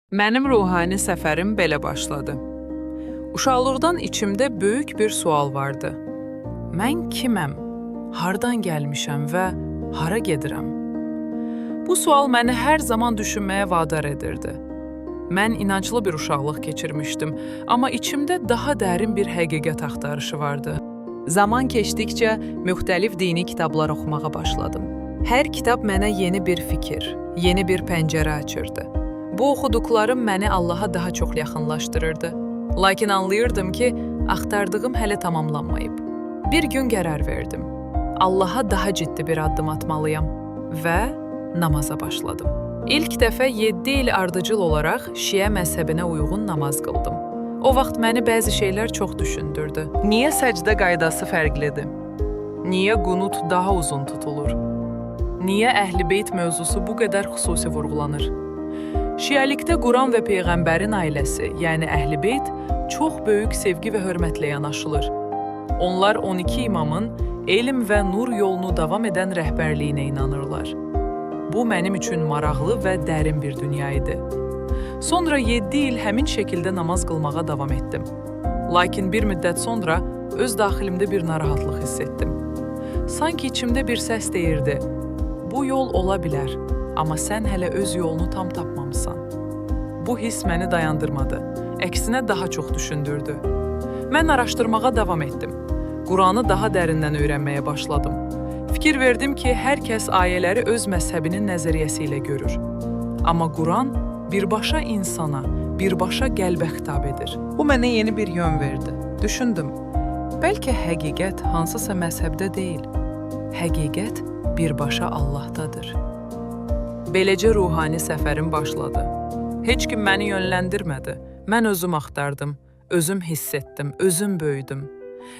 Mənim ruhani səfərim belə başladı. Uşaqlıqdan içimdə böyük bir sual vardı. Mən kiməm? Hardan gəlmişəm və hara gedirəm? Bu sual məni hər zaman düşünməyə vadar edirdi. Mən inanclı bir uşaqlıq keçirmişdim, amma içimdə daha dərin bir həqiqət axtarışı vardı. Zaman keçdikcə müxtəlif dini kitablar oxumağa başladım. Hər kitab mənə yeni bir fikir, yeni bir pəncərə açırdı. Bu oxuduqlarım məni Allaha daha çox yaxınlaşdırırdı. Lakin anlayırdım ki, axtardığım hələ tamamlanmayıb. Bir gün qərar verdim. Allaha daha ciddi bir addım atmalıyam və namaza başladım. İlk dəfə 7 il ardıcıl olaraq Şiə məzhəbinə uyğun namaz qıldım. O vaxt məni bəzi şeylər çox düşündürdü. Niyə səcdə qaydası fərqlidir? Niyə qunut daha uzun tutulur? Niyə Əhl-i Beyt mövzusu bu qədər xüsusi vurğulanır? Şiəlikdə Quran və Peyğəmbərin ailəsi, yəni Əhl-i Beyt, çox böyük sevgi və hörmətlə yanaşılır. Onlar 12 imamın elm və nur yolunu davam edən rəhbərliyinə inanırlar. Bu mənim üçün maraqlı və dərin bir dünya idi. Sonra 7 il həmin şəkildə namaz qılmağa davam etdim. Lakin bir müddət sonra öz daxilimdə bir narahatlıq hiss etdim. Sanki içimdə bir səs deyirdi, bu yol ola bilər, amma sən hələ öz yolunu tam tapmamısan. Bu hiss məni dayandırmadı, əksinə daha çox düşündürdü. Mən araşdırmağa davam etdim. Quranı daha dərindən öyrənməyə başladım. Fikir verdim ki, hər kəs ayələri öz məzhəbinin nəzəriyyəsi ilə görür. Amma Quran birbaşa insana, birbaşa qəlbə xitab edir. Bu mənə yeni bir yön verdi. Düşündüm, bəlkə həqiqət hansısa məzhəbdə deyil, həqiqət birbaşa Allahdadır. Beləcə ruhani səfərim başladı. Heç kim məni yönləndirmədi. Mən özüm axtardım, özüm hiss etdim, özüm böyüdüm.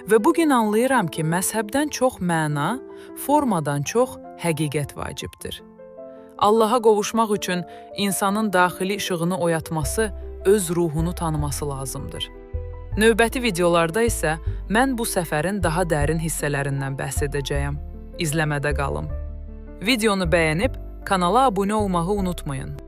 Və bugün anlayıram ki, məzhəbdən çox məna, formadan çox həqiqət vacibdir. Allaha qovuşmaq üçün insanın daxili işığını oyatması, öz ruhunu tanıması lazımdır. Növbəti videolarda isə mən bu səfərin daha dərin hissələrindən bəhs edəcəyəm. İzləmədə qalın. Videonu bəyənib, kanala abunə olmağı unutmayın.